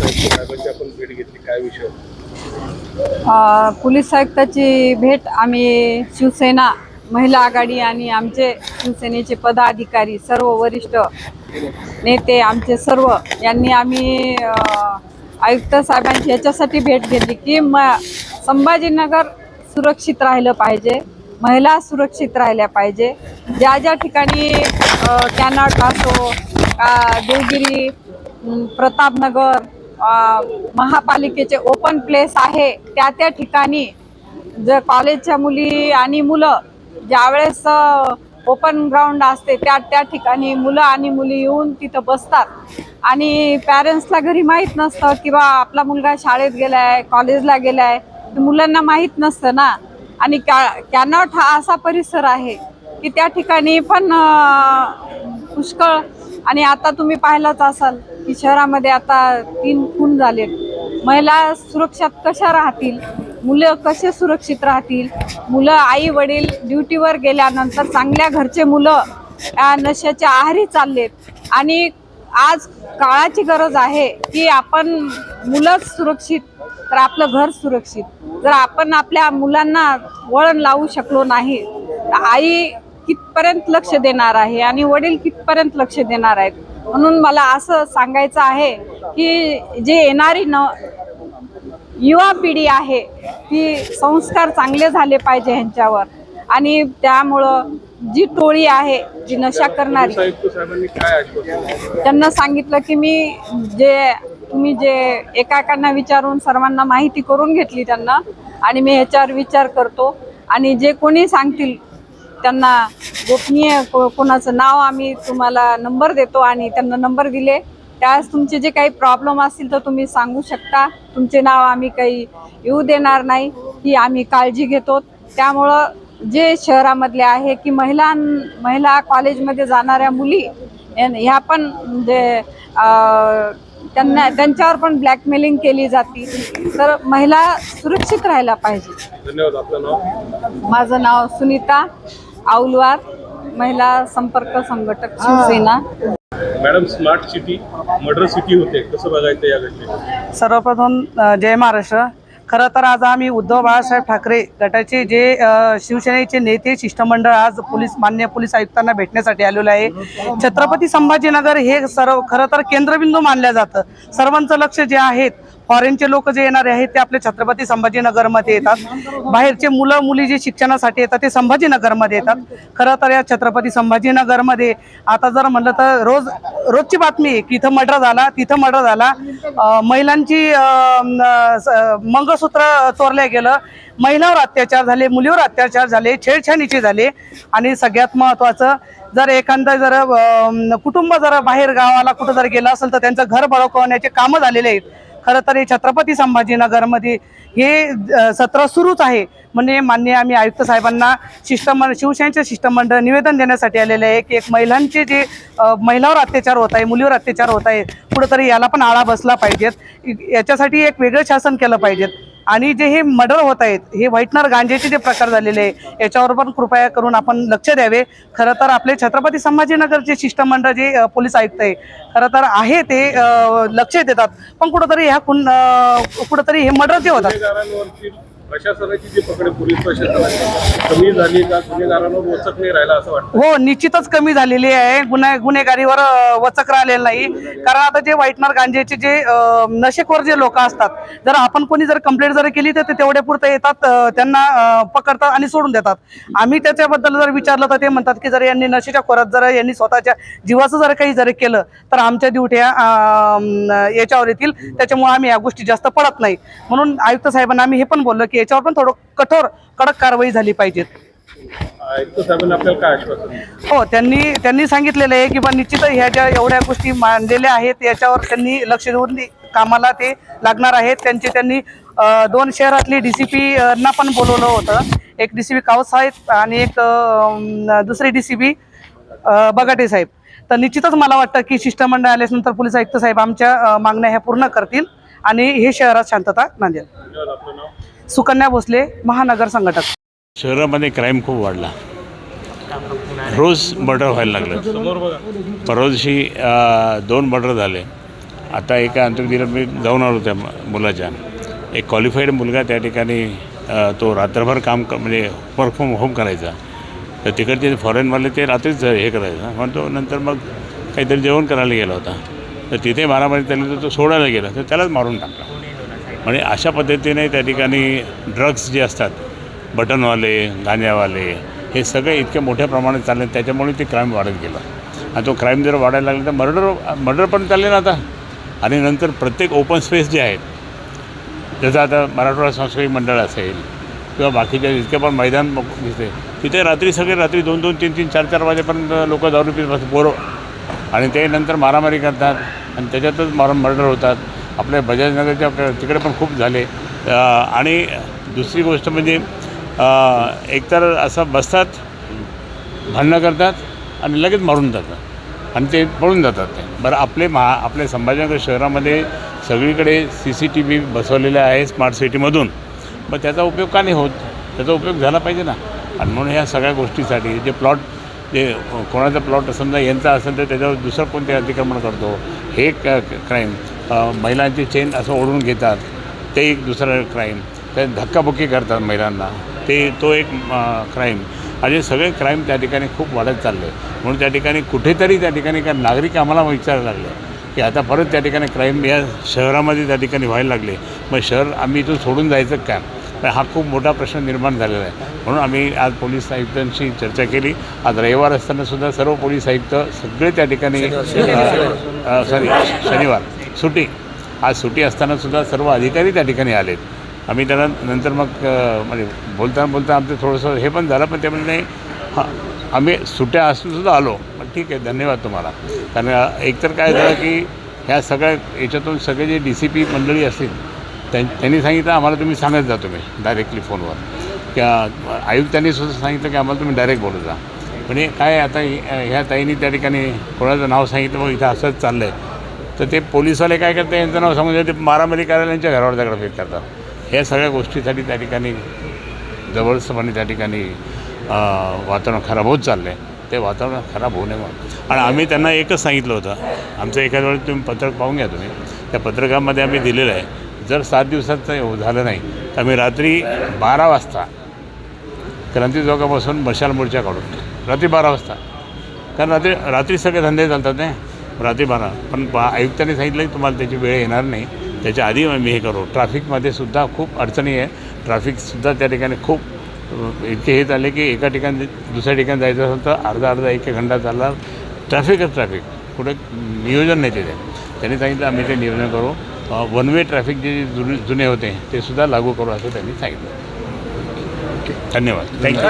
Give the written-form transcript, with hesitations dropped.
आयुक्त साहेबांची आपण भेट घेतली, काय विषय होता? पोलीस आयुक्ताची भेट आम्ही शिवसेना महिला आघाडी आणि आमचे शिवसेनेचे पदाधिकारी सर्व वरिष्ठ नेते आमचे सर्व यांनी आम्ही आयुक्त साहेबांची याच्यासाठी भेट घेतली की संभाजीनगर सुरक्षित राहिलं पाहिजे, महिला सुरक्षित राहिल्या पाहिजे। ज्या ज्या ठिकाणी कॅनॉट असो, देवगिरी, प्रतापनगर, महापालिकेचे ओपन प्लेस आहे त्या ठिकाणी जर कॉलेजच्या मुली आणि मुलं ज्यावेळेस ओपन ग्राउंड असते त्या ठिकाणी मुलं आणि मुली येऊन तिथं बसतात आणि पॅरेंट्सला घरी माहीत नसतं किंवा आपला मुलगा शाळेत गेलाय, कॉलेजला गेलाय, मुलांना माहीत नसतं ना। आणि कॅनॉट हा असा परिसर आहे की त्या ठिकाणी पण पुष्कळ, आणि आता तुम्ही पाहिलंच असाल की शहरामध्ये आता 3 खून झालेत। महिला सुरक्षित कशा राहतील, मुलं कसे सुरक्षित राहतील? मुलं आई वडील ड्युटीवर गेल्यानंतर चांगल्या घरचे मुलं नशेच्या आहारी चाललेत आणि आज काळाची गरज आहे की आपण मुलंच सुरक्षित तर आपलं घर सुरक्षित। जर आपण आपल्या मुलांना वळण लावू शकलो नाही तर आई कितपर्यंत लक्ष देणार आहे आणि वडील कितपर्यंत लक्ष देणार आहेत? म्हणून मला असं सांगायचं आहे की जे येणारी युवा पिढी आहे ती संस्कार चांगले झाले पाहिजे ह्यांच्यावर, आणि त्यामुळं जी टोळी आहे जी नशा करणारी, त्यांना सांगितलं की तुम्ही जे एकाएकांना विचारून सर्वांना माहिती करून घेतली त्यांना, आणि मी ह्याच्यावर विचार करतो आणि जे कोणी सांगतील त्यांना गोपनीय कोणाचं नाव आम्ही तुम्हाला नंबर देतो आणि त्यांना नंबर दिले त्यास तुमचे जे काही प्रॉब्लेम असतील तर तुम्ही सांगू शकता। तुमचे नाव आम्ही काही येऊ देणार नाही ही आम्ही काळजी घेतो। त्यामुळं जे शहरामधले आहे की महिला कॉलेजमध्ये जाणाऱ्या मुली ह्या पण म्हणजे त्यांच्यावर पण ब्लॅकमेलिंग केली जाते, तर महिला सुरक्षित राहायला पाहिजे। धन्यवाद। आपलं नाव? माझं नाव सुनीता औलवार, महिला संपर्क संघटक Shivsena. Madam, smart city murder city होते, कसं बघायचं या घटनेत? सर्वप्रथम जय महाराष्ट्र। खरं तर आज आम्ही उद्धव बाळासाहेब ठाकरे गटाचे जे शिवसेनेचे नेते शिष्टमंडळ आज मान्य पोलीस आयुक्तांना भेटण्यासाठी आलेलं आहे। छत्रपती संभाजीनगर हे खरं तर केंद्रबिंदू मानलं जातं। सर्वांचं लक्ष जे आहेत, फॉरेनचे लोक जे येणारे आहेत ते आपले छत्रपती संभाजीनगरमध्ये येतात, बाहेरचे मुलं मुली जे शिक्षणासाठी येतात ते संभाजीनगरमध्ये येतात। खरं तर या छत्रपती संभाजीनगरमध्ये आता जर म्हणलं तर रोजची बातमी आहे की इथं मर्डर झाला, तिथं मर्डर झाला, महिलांची मंगळसूत्र चोरल्या गेलं, महिलांवर अत्याचार झाले, मुलीवर अत्याचार झाले, छेडछाडीचे झाले, आणि सगळ्यात महत्त्वाचं जर एखादं कुटुंब जर बाहेर गावाला कुठं जर गेलं असेल तर त्यांचं घर बळकावण्याचे कामं झालेले आहेत। खरं तर हे छत्रपती संभाजीनगरमध्ये हे सत्र सुरूच आहे। म्हणजे मान्य आम्ही आयुक्त साहेबांना शिवसेनेचे शिष्टमंडळ निवेदन देण्यासाठी आलेले आहे की एक महिलांचे जे महिलावर अत्याचार होत आहे, मुलीवर अत्याचार होत आहे, कुठंतरी याला पण आळा बसला पाहिजेत। याच्यासाठी एक वेगळं शासन केलं पाहिजेत, आणि जे हे मर्डर होत आहेत, हे व्हाईटनर गांजेचे जे प्रकार झालेले आहे याच्यावर पण कृपया करून आपण लक्ष द्यावे। खरं तर आपले छत्रपती संभाजीनगरचे शिष्टमंडळ जे पोलीस आयुक्त आहे खरं तर आहे ते लक्ष देतात, पण कुठंतरी कुठंतरी हे मर्डर जे होतात प्रशासनाची जी पकड पोलीस प्रशासनाची कमी झाली का, गुन्हेगारांवर वचक नाही राहिला असं वाटतं? हो, निश्चितच कमी झालेली आहे, गुन्हेगारीवर वचक राहिलेलं नाही। कारण आता जे व्हाईटनर गांजेचे जे नशेखोर जे लोक असतात, जर आपण कोणी जर कंप्लेंट जर केली तर ते तेवढे पुरतं येतात, त्यांना पकडतात आणि सोडून देतात। आम्ही त्याच्याबद्दल जर विचारलं तर ते म्हणतात की जर यांनी नशेच्या खोरात जर यांनी स्वतःच्या जीवाचं जर काही जर केलं तर आमच्या ड्युट्या याच्यावर येतील, त्याच्यामुळे आम्ही या गोष्टी जास्त पडत नाही। म्हणून आयुक्त साहेबांना आम्ही हे पण बोललो की याच्यावर पण थोडं कडक कारवाई झाली पाहिजे। आयुक्त साहेबांनी आपल्याला काय आश्वासन? हो, त्यांनी सांगितलेलं आहे की निश्चित ह्या ज्या एवढ्या गोष्टी मांडलेल्या आहेत याच्यावर त्यांनी लक्ष देऊन कामाला ते लागणार आहेत। त्यांनी 2 शहरातली DCP ना पण बोलवलं होतं, एक DCP कावत साहेब आणि एक दुसरे DCP बगाटे साहेब। तर निश्चितच मला वाटतं की शिष्टमंडळ आल्यानंतर पोलीस आयुक्त साहेब आमच्या मागण्या ह्या पूर्ण करतील आणि हे शहरात शांतता नांदेल। सुकन्या भोसले, महानगर संघटक। शहरामध्ये क्राईम खूप वाढला, रोज मर्डर व्हायला लागलं। परवा दिवशी 2 मर्डर झाले आता एका अंत्यविधीला मी जाऊन आलो त्या मुलाच्या. एक क्वालिफाईड मुलगा त्या ठिकाणी तो रात्रभर म्हणजे वर्क फ्रॉम होम करायचा. तर तिकडचे फॉरेनवाले ते रात्रीच हे करायचं म्हणतो. नंतर मग काहीतरी जेवण करायला गेला होता, तर तिथे मारामारी झाली, तर तो सोडायला गेला, तर त्यालाच मारून टाकला. म्हणजे अशा पद्धतीने त्या ठिकाणी ड्रग्स जे असतात, बटनवाले, गांजावाले, हे सगळे इतक्या मोठ्या प्रमाणात चालले, त्याच्यामुळे ते क्राईम वाढत गेलं. आणि तो क्राईम जर वाढायला लागला तर मर्डर पण चालले ना आता. आणि नंतर प्रत्येक ओपन स्पेस जे आहेत, जसं आता मराठवाडा सांस्कृतिक मंडळ असेल किंवा बाकीच्या जितके पण मैदान दिसते, तिथे रात्री सगळे रात्री 2-2, 3-3, 4-4 वाजेपर्यंत लोक दारू पीत बसतात पोरं. आणि ते नंतर मारामारी करतात आणि त्याच्यातच मर्डर होतात. आपल्या बजाजनगरच्या तिकडे पण खूप झाले. आणि दुसरी गोष्ट म्हणजे एकतर असं बसतात, भांडणं करतात आणि लगेच मारून जातात आणि ते पळून जातात. ते बरं, आपल्या संभाजीनगर शहरामध्ये सगळीकडे CCTV बसवलेले आहे स्मार्ट सिटीमधून. मग त्याचा उपयोग का नाही होत? त्याचा उपयोग झाला पाहिजे ना. आणि म्हणून ह्या सगळ्या गोष्टीसाठी जे कोणाचा प्लॉट समजा यांचा असेल तर त्याच्यावर दुसरं कोणते अतिक्रमण करतो, हे क्राईम. महिलांची चेन असं ओढून घेतात, ते एक दुसरं क्राईम. ते धक्काबुक्की करतात महिलांना, तो एक क्राईम. आणि सगळे क्राईम त्या ठिकाणी खूप वाढत चालले. म्हणून त्या ठिकाणी कुठेतरी त्या ठिकाणी काय नागरिक आम्हाला विचारायला लागले की आता परत त्या ठिकाणी क्राईम या शहरामध्ये त्या ठिकाणी व्हायला लागले, मग शहर आम्ही इथून सोडून जायचं काय? हा खूप मोठा प्रश्न निर्माण झालेला आहे. म्हणून आम्ही आज पोलीस आयुक्तांशी चर्चा केली. आज रविवार असतानासुद्धा सर्व पोलीस आयुक्त सगळे त्या ठिकाणी शनिवार सुट्टी, आज सुट्टी असतानासुद्धा सर्व अधिकारी त्या ठिकाणी आलेत. आम्ही त्यांना नंतर मग म्हणजे बोलता आमचं थोडंसं हे पण झालं, पण ते म्हणजे नाही, हां आम्ही सुट्ट्या असूनसुद्धा आलो. पण ठीक आहे, धन्यवाद तुम्हाला. कारण एकतर काय झालं की ह्या सगळ्या याच्यातून सगळे जे DCP मंडळी असतील त्यांनी सांगितलं आम्हाला तुम्ही सांगत जा, तुम्ही डायरेक्टली फोनवर, किंवा आयुक्तांनी सुद्धा सांगितलं की आम्हाला तुम्ही डायरेक्ट बोलत जा. म्हणजे काय आता ह्या ताईंनी त्या ठिकाणी कोणाचं नाव सांगितलं, मग इथं असंच चाललं आहे, तर ते पोलीसवाले काय करतात, यांचं नाव सांगून ते मारामारी करायला यांच्या घरावर दगडफेक करतात. ह्या सगळ्या गोष्टीसाठी त्या ठिकाणी जबरदस्तपणे त्या ठिकाणी वातावरण खराब होत चाललं आहे. ते वातावरण खराब होऊ नये म्हणून. आणि आम्ही त्यांना एकच सांगितलं होतं, आमचं एखाद्या वेळेस तुम्ही पत्रक पाहून घ्या तुम्ही, त्या पत्रकामध्ये आम्ही दिलेलं आहे, जर 7 दिवसाचं झालं नाही तर आम्ही रात्री 12 वाजता क्रांती चौकापासून मशाल मोर्चा काढून, रात्री 12 वाजता. कारण रात्री सगळे धंदे चालतात नाही, रात्री 12. पण आयुक्तांनी सांगितलं की तुम्हाला त्याची वेळ येणार नाही, त्याच्या आधी आम्ही हे करू. ट्रॅफिकमध्ये सुद्धा खूप अडचणी आहे. ट्रॅफिकसुद्धा त्या ठिकाणी खूप इतके हे झाले की एका ठिकाणी दुसऱ्या ठिकाणी जायचं असेल तर अर्धा 1 घंटा चालला. ट्रॅफिक, कुठे नियोजन नाही तिथे. त्यांनी सांगितलं आम्ही ते नियोजन करू. 1 वे ट्रॅफिक जे जुने होते ते सुद्धा लागू करू असं त्यांनी सांगितलं. धन्यवाद. थँक्यू.